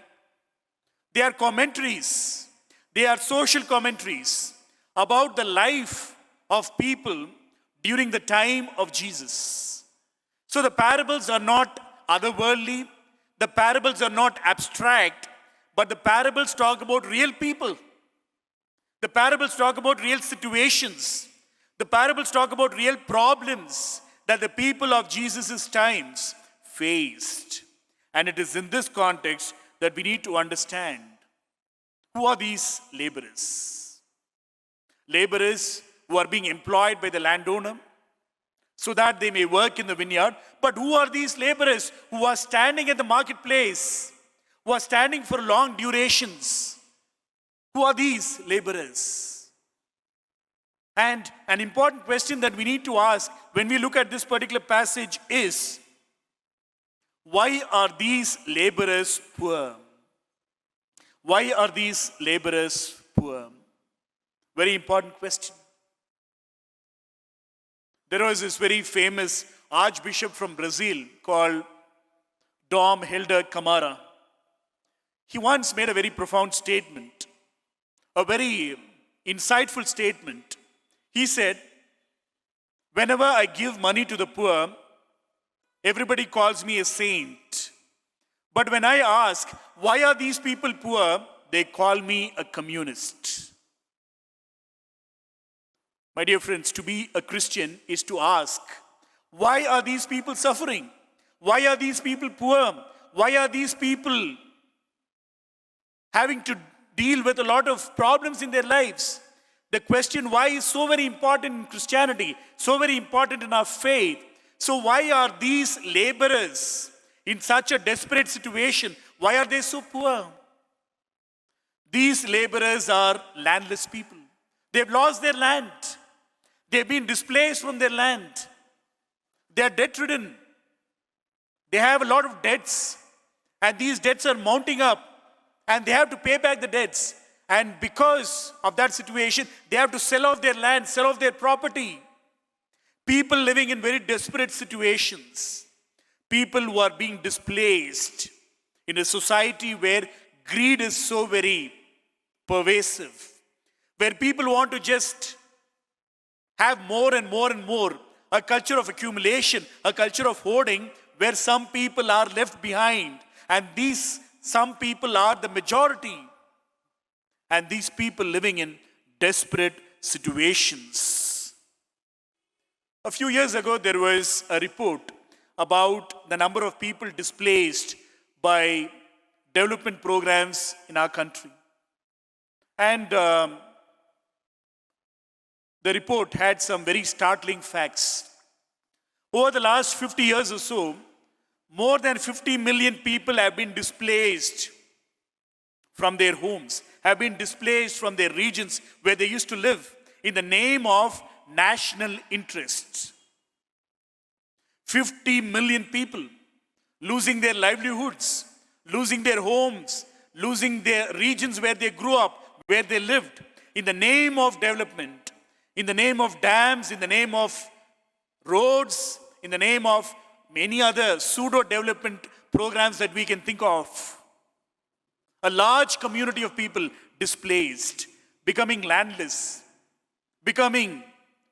A: They are commentaries. They are social commentaries about the life of people during the time of Jesus. So the parables are not otherworldly. The parables are not abstract, but the parables talk about real people. The parables talk about real situations. The parables talk about real problems that the people of Jesus' times faced. And it is in this context that we need to understand who are these laborers. Laborers who are being employed by the landowner. so that they may work in the vineyard. But who are these laborers who are standing at the marketplace, who are standing for long durations? Who are these laborers? And an important question that we need to ask when we look at this particular passage is, why are these laborers poor? Why are these laborers poor? Very important question. There was this very famous archbishop from Brazil called Dom Helder Camara. He once made a very profound statement, a very insightful statement. He said, whenever I give money to the poor, everybody calls me a saint. But when I ask, why are these people poor? They call me a communist. My dear friends, to be a Christian is to ask, why are these people suffering? Why are these people poor? Why are these people having to deal with a lot of problems in their lives? The question why is so very important in Christianity, so very important in our faith. So why are these laborers in such a desperate situation? Why are they so poor? These laborers are landless people. They've lost their land. They've been displaced from their land. They are debt-ridden. They have a lot of debts. And these debts are mounting up. And they have to pay back the debts. And because of that situation, they have to sell off their land, sell off their property. People living in very desperate situations. People who are being displaced in a society where greed is so very pervasive. Where people want to just have more and more and more. A culture of accumulation, a culture of hoarding, where some people are left behind. And these some people are the majority. And these people living in desperate situations. A few years ago, there was a report about the number of people displaced by development programs in our country. And the report had some very startling facts. Over the last 50 years or so, more than 50 million people have been displaced from their homes, have been displaced from their regions where they used to live in the name of national interests. 50 million people losing their livelihoods, losing their homes, losing their regions where they grew up, where they lived, in the name of development, in the name of dams, in the name of roads, in the name of many other pseudo-development programs that we can think of. A large community of people displaced, becoming landless, becoming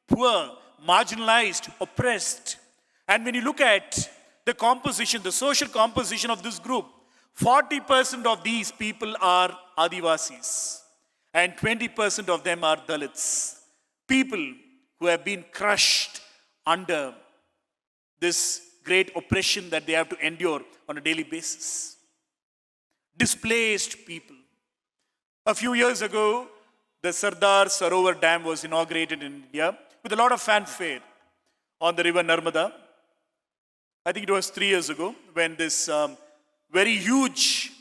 A: poor, marginalized, oppressed. And when you look at the composition, the social composition of this group, 40% of these people are Adivasis and 20% of them are Dalits. People who have been crushed under this great oppression that they have to endure on a daily basis. Displaced people. A few years ago, the Sardar Sarovar Dam was inaugurated in India with a lot of fanfare on the river Narmada. I think it was 3 years ago when this very huge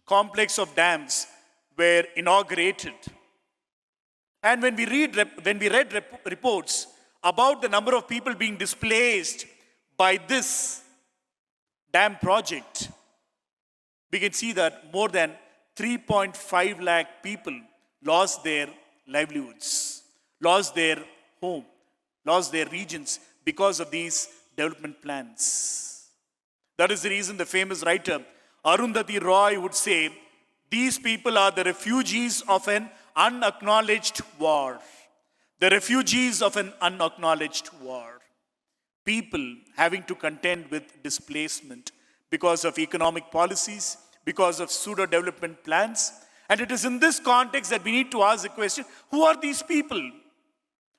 A: complex of dams were inaugurated. And when we read reports about the number of people being displaced by this dam project, we can see that more than 3.5 lakh people lost their livelihoods, lost their home, lost their regions because of these development plans. That is the reason the famous writer Arundhati Roy would say, these people are the refugees of an unacknowledged war. The refugees of an unacknowledged war. People having to contend with displacement because of economic policies, because of pseudo-development plans. And it is in this context that we need to ask the question, who are these people?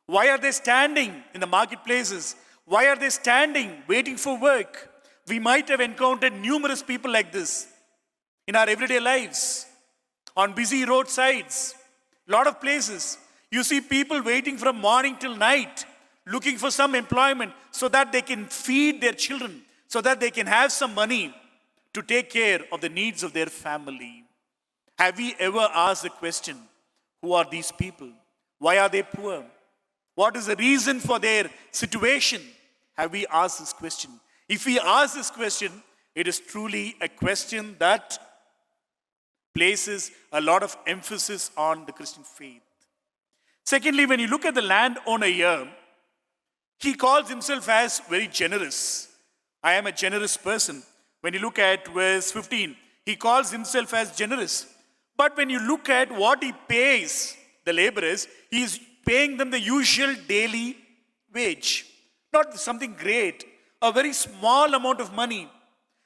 A: Why are they standing in the marketplaces? Why are they standing, waiting for work? We might have encountered numerous people like this in our everyday lives, on busy roadsides, a lot of places. You see people waiting from morning till night, looking for some employment so that they can feed their children, so that they can have some money to take care of the needs of their family. Have we ever asked the question, who are these people? Why are they poor? What is the reason for their situation? Have we asked this question? If we ask this question, it is truly a question that places a lot of emphasis on the Christian faith. Secondly, when you look at the landowner here, he calls himself as very generous. I am a generous person. When you look at verse 15, he calls himself as generous. But when you look at what he pays the laborers, he is paying them the usual daily wage. Not something great, a very small amount of money.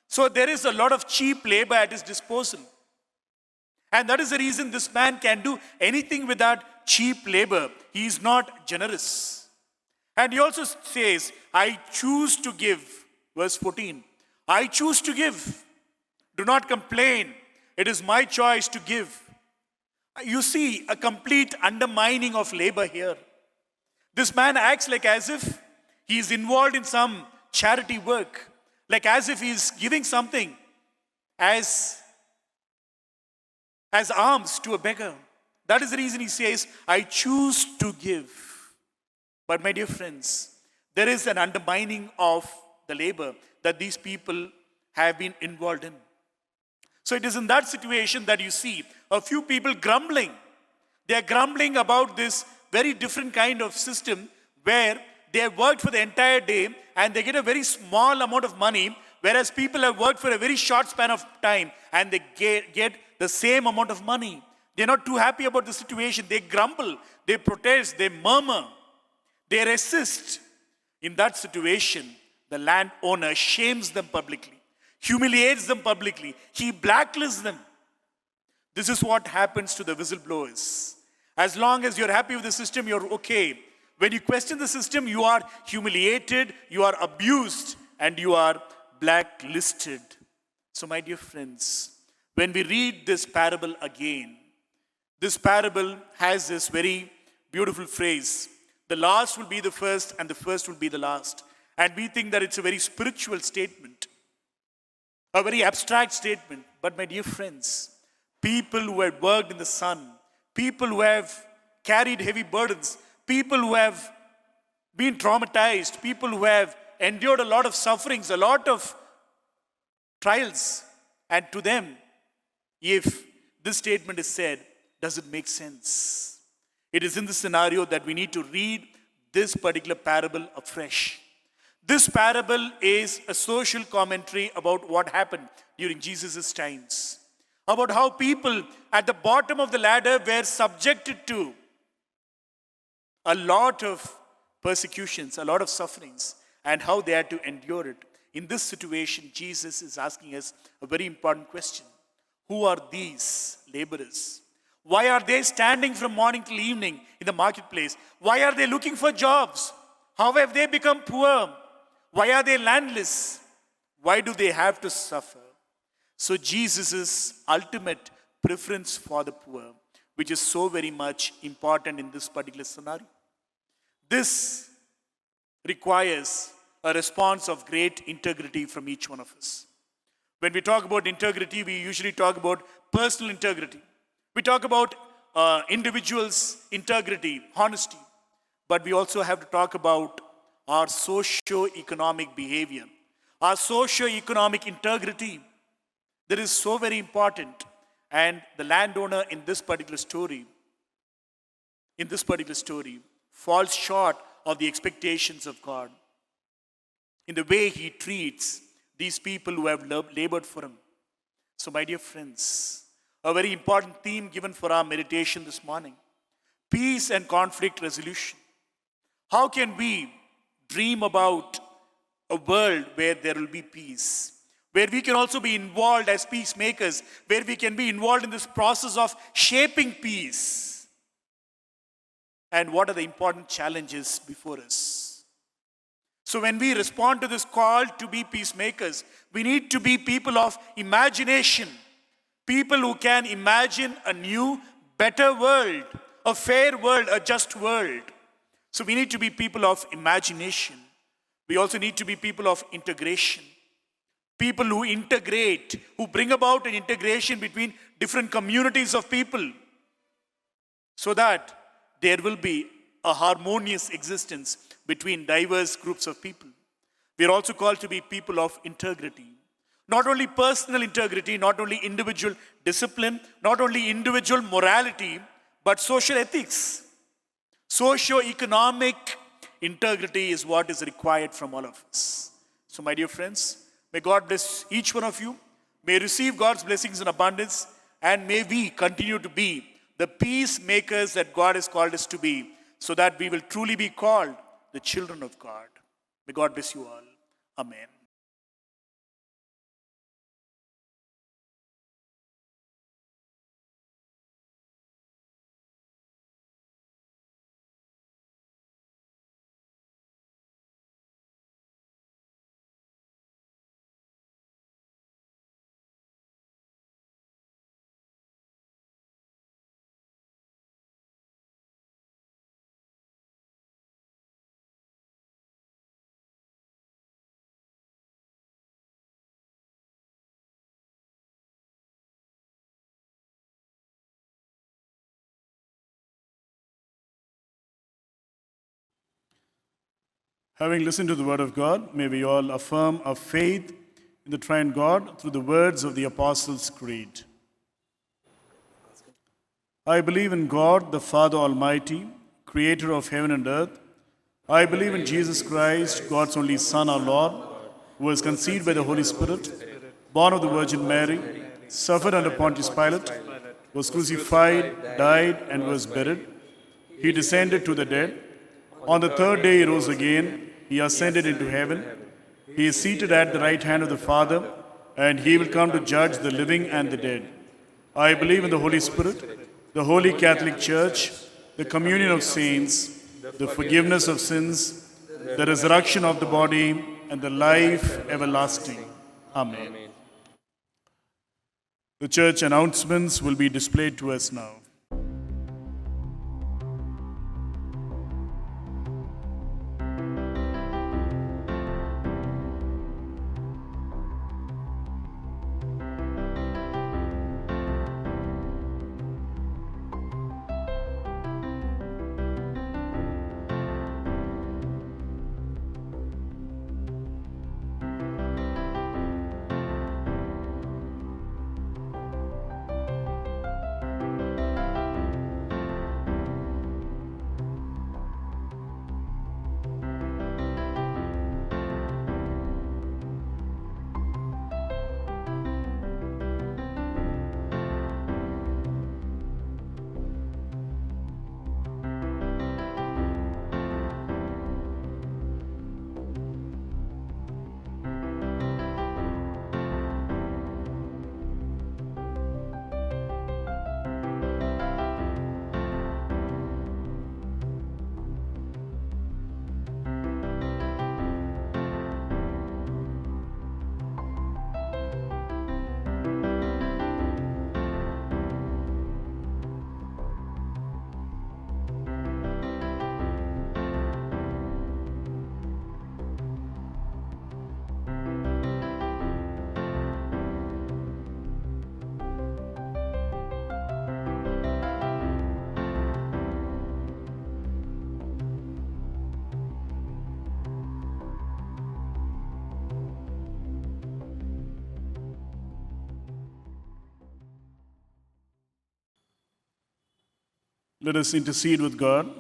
A: So there is a lot of cheap labor at his disposal. And that is the reason this man can do anything with that cheap labor. He is not generous. And he also says, I choose to give. Verse 14. I choose to give. Do not complain. It is my choice to give. You see a complete undermining of labor here. This man acts like as if he is involved in some charity work, like as if he is giving something as alms to a beggar. That is the reason he says, I choose to give. But my dear friends, there is an undermining of the labor that these people have been involved in. So it is in that situation that you see a few people grumbling. They are grumbling about this very different kind of system where they have worked for the entire day and they get a very small amount of money, whereas people have worked for a very short span of time and they get the same amount of money. They're not too happy about the situation. They grumble, they protest, they murmur, they resist. In that situation, the landowner shames them publicly, humiliates them publicly. He blacklists them. This is what happens to the whistleblowers. As long as you're happy with the system, you're okay. When you question the system, you are humiliated, you are abused, and you are blacklisted. So, my dear friends, when we read this parable again, this parable has this very beautiful phrase. The last will be the first, and the first will be the last. And we think that it's a very spiritual statement, a very abstract statement. But my dear friends, people who have worked in the sun, people who have carried heavy burdens, people who have been traumatized, people who have endured a lot of sufferings, a lot of trials, and to them, if this statement is said, does it make sense? It is in this scenario that we need to read this particular parable afresh. This parable is a social commentary about what happened during Jesus' times, about how people at the bottom of the ladder were subjected to a lot of persecutions, a lot of sufferings, and how they had to endure it. In this situation, Jesus is asking us a very important question. Who are these laborers? Why are they standing from morning till evening in the marketplace? Why are they looking for jobs? How have they become poor? Why are they landless? Why do they have to suffer? So Jesus' ultimate preference for the poor, which is so very much important in this particular scenario. This requires a response of great integrity from each one of us. When we talk about integrity, we usually talk about personal integrity. We talk about individuals' integrity, honesty. But we also have to talk about our socio-economic behavior, our socio-economic integrity. That is so very important. And the landowner in this particular story, falls short of the expectations of God in the way he treats these people who have labored for him. So, my dear friends, a very important theme given for our meditation this morning: peace and conflict resolution. How can we dream about a world where there will be peace, where we can also be involved as peacemakers, where we can be involved in this process of shaping peace? And what are the important challenges before us? So when we respond to this call to be peacemakers, we need to be people of imagination, people who can imagine a new, better world, a fair world, a just world. So we need to be people of imagination. We also need to be people of integration. People who integrate, who bring about an integration between different communities of people so that there will be a harmonious existence between diverse groups of people. We are also called to be people of integrity. Not only personal integrity, not only individual discipline, not only individual morality, but social ethics. Socio-economic integrity is what is required from all of us. So, my dear friends, may God bless each one of you. May receive God's blessings in abundance, and may we continue to be the peacemakers that God has called us to be, so that we will truly be called the children of God. May God bless you all. Amen. Having listened to the word of God, may we all affirm our faith in the triune God through the words of the Apostles' Creed. I believe in God, the Father Almighty, creator of heaven and earth. I believe in Jesus Christ, God's only Son, our Lord, who was conceived by the Holy Spirit, born of the Virgin Mary, suffered under Pontius Pilate, was crucified, died, and was buried. He descended to the dead. On the third day he rose again. He ascended into heaven. He is seated at the right hand of the Father, and he will come to judge the living and the dead. I believe in the Holy Spirit, the Holy Catholic Church, the communion of saints, the forgiveness of sins, the resurrection of the body, and the life everlasting. Amen. The church announcements will be displayed to us now. Let us intercede with God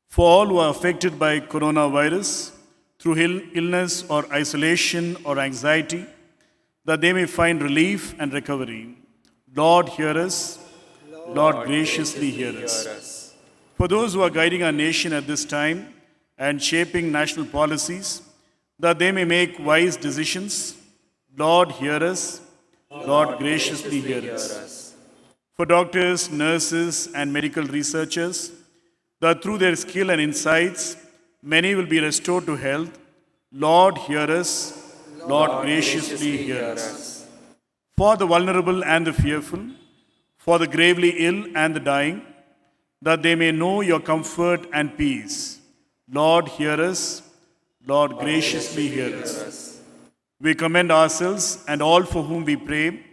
A: for all who are affected by coronavirus through illness or isolation or anxiety, that they may find relief and recovery. Lord, hear us. Lord, graciously hear us. For those who are guiding our nation at this time and shaping national policies, that they may make wise decisions, Lord, hear us. Lord, graciously hear us. For doctors, nurses, and medical researchers, that through their skill and insights, many will be restored to health. Lord, hear us. Lord, graciously hear us. For the vulnerable and the fearful, for the gravely ill and the dying, that they may know your comfort and peace. Lord, hear us. Lord, graciously hear us. We commend ourselves and all for whom we pray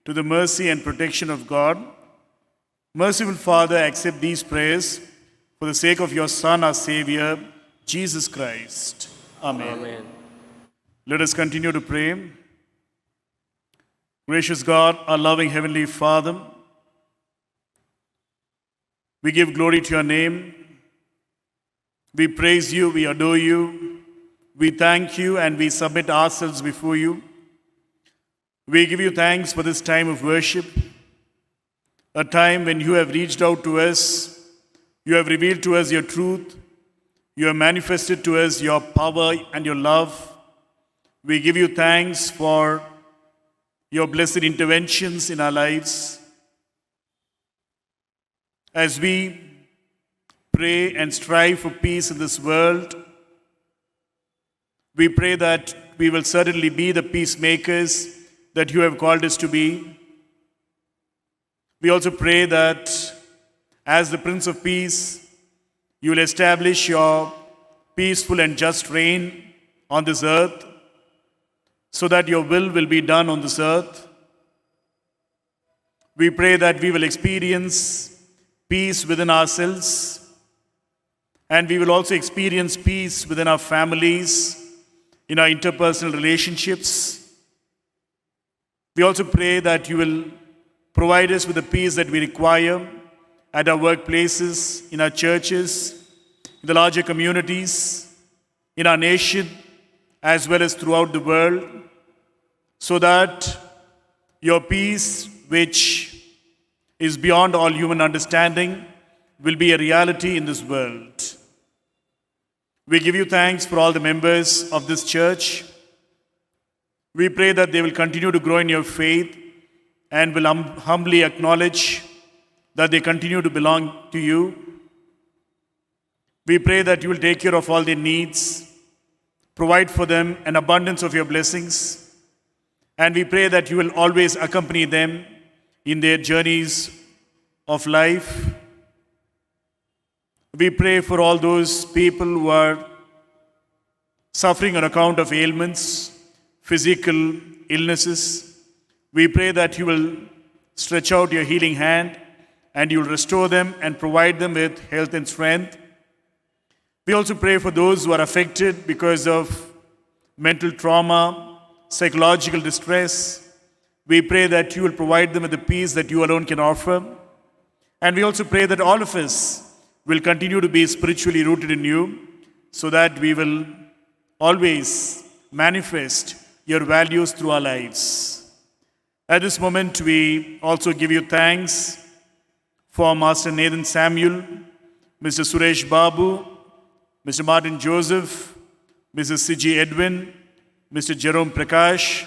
A: to the mercy and protection of God. Merciful Father, accept these prayers for the sake of your Son, our Savior, Jesus Christ. Amen. Let us continue to pray. Gracious God, our loving Heavenly Father, we give glory to your name. We praise you, we adore you. We thank you and we submit ourselves before you. We give you thanks for this time of worship, a time when you have reached out to us, you have revealed to us your truth, you have manifested to us your power and your love. We give you thanks for your blessed interventions in our lives. As we pray and strive for peace in this world, we pray that we will certainly be the peacemakers that you have called us to be. We also pray that as the Prince of Peace, you will establish your peaceful and just reign on this earth so that your will be done on this earth. We pray that we will experience peace within ourselves and we will also experience peace within our families, in our interpersonal relationships. We also pray that you will provide us with the peace that we require at our workplaces, in our churches, in the larger communities, in our nation, as well as throughout the world, so that your peace, which is beyond all human understanding, will be a reality in this world. We give you thanks for all the members of this church. We pray that they will continue to grow in your faith and will humbly acknowledge that they continue to belong to you. We pray that you will take care of all their needs, provide for them an abundance of your blessings, and we pray that you will always accompany them in their journeys of life. We pray for all those people who are suffering on account of ailments, physical illnesses. We pray that you will stretch out your healing hand and you will restore them and provide them with health and strength. We also pray for those who are affected because of mental trauma, psychological distress. We pray that you will provide them with the peace that you alone can offer. And we also pray that all of us will continue to be spiritually rooted in you so that we will always manifest your values through our lives. At this moment, we also give you thanks for Master Nathan Samuel, Mr. Suresh Babu, Mr. Martin Joseph, Mrs. Siji Edwin, Mr. Jerome Prakash,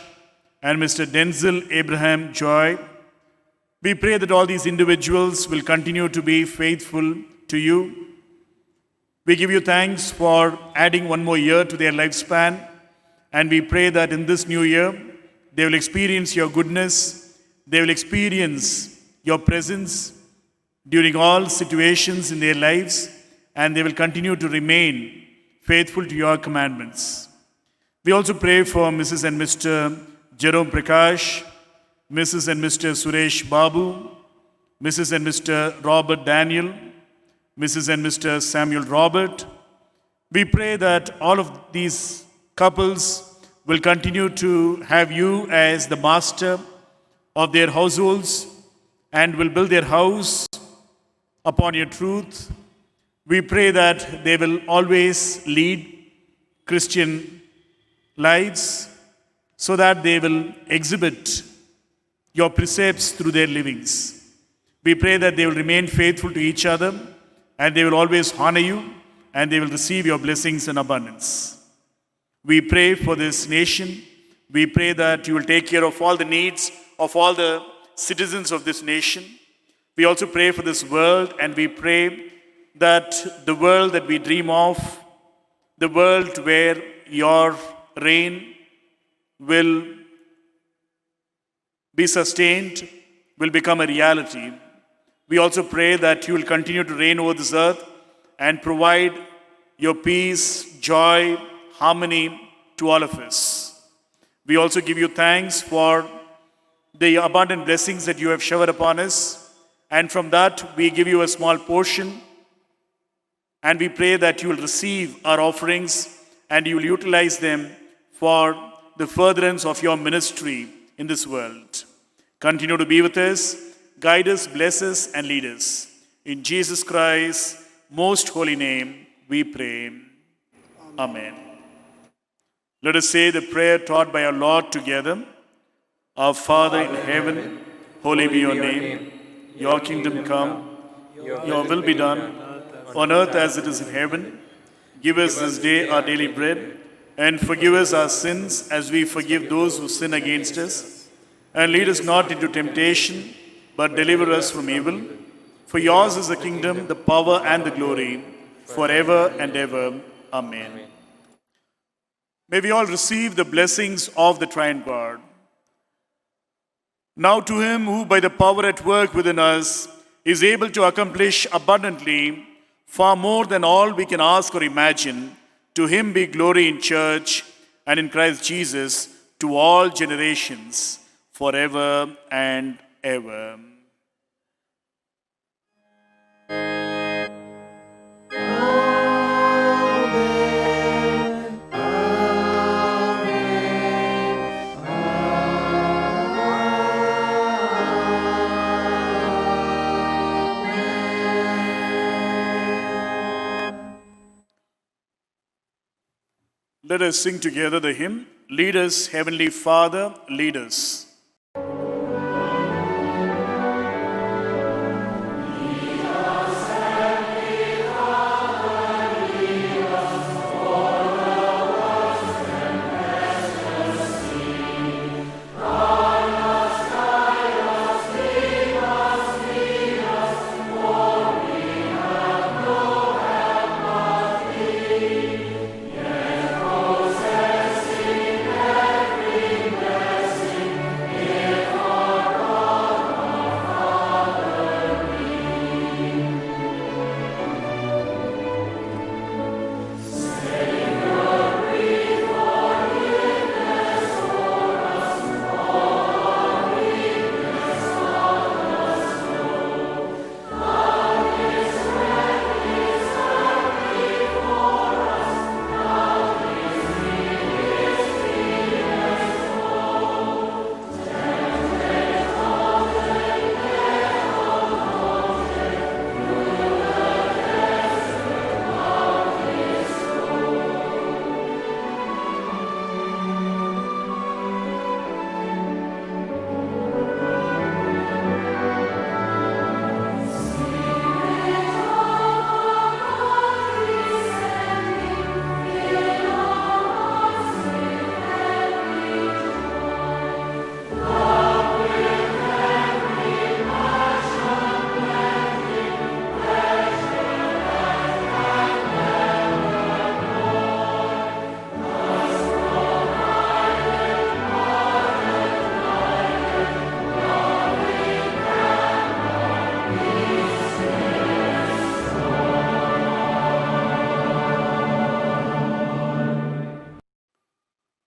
A: and Mr. Denzel Abraham Joy. We pray that all these individuals will continue to be faithful to you. We give you thanks for adding one more year to their lifespan, and we pray that in this new year, they will experience your goodness, they will experience your presence during all situations in their lives, and they will continue to remain faithful to your commandments. We also pray for Mrs. and Mr. Jerome Prakash, Mrs. and Mr. Suresh Babu, Mrs. and Mr. Robert Daniel, Mrs. and Mr. Samuel Robert. We pray that all of these couples will continue to have you as the master of their households and will build their house upon your truth. We pray that they will always lead Christian lives so that they will exhibit your precepts through their livings. We pray that they will remain faithful to each other and they will always honor you and they will receive your blessings in abundance. We pray for this nation. We pray that you will take care of all the needs of all the citizens of this nation. We also pray for this world, and we pray that the world that we dream of, the world where your reign will be sustained, will become a reality. We also pray that you will continue to reign over this earth and provide your peace, joy, harmony to all of us. We also give you thanks for the abundant blessings that you have showered upon us. And from that, we give you a small portion. And we pray that you will receive our offerings and you will utilize them for the furtherance of your ministry in this world. Continue to be with us, guide us, bless us, and lead us. In Jesus Christ's most holy name, we pray. Amen. Let us say the prayer taught by our Lord together. Our Father in heaven, holy be your name. Your kingdom come, your will be done, on earth as it is in heaven. Give us this day our daily bread, and forgive us our sins as we forgive those who sin against us. And lead us not into temptation, but deliver us from evil. For yours is the kingdom, the power, and the glory, forever and ever. Amen. May we all receive the blessings of the Triune God. Now to him who by the power at work within us is able to accomplish abundantly, far more than all we can ask or imagine, to him be glory in church and in Christ Jesus to all generations, forever and ever. Let us sing together the hymn, Lead Us, Heavenly Father, Lead Us.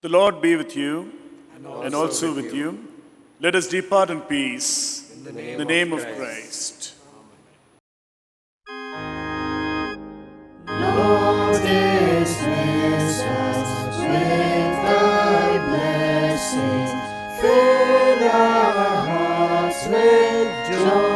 A: The Lord be with you and also with you. Let us depart in peace in the name of Christ.
C: Lord, dismiss us with thy blessing. Fill our hearts with joy.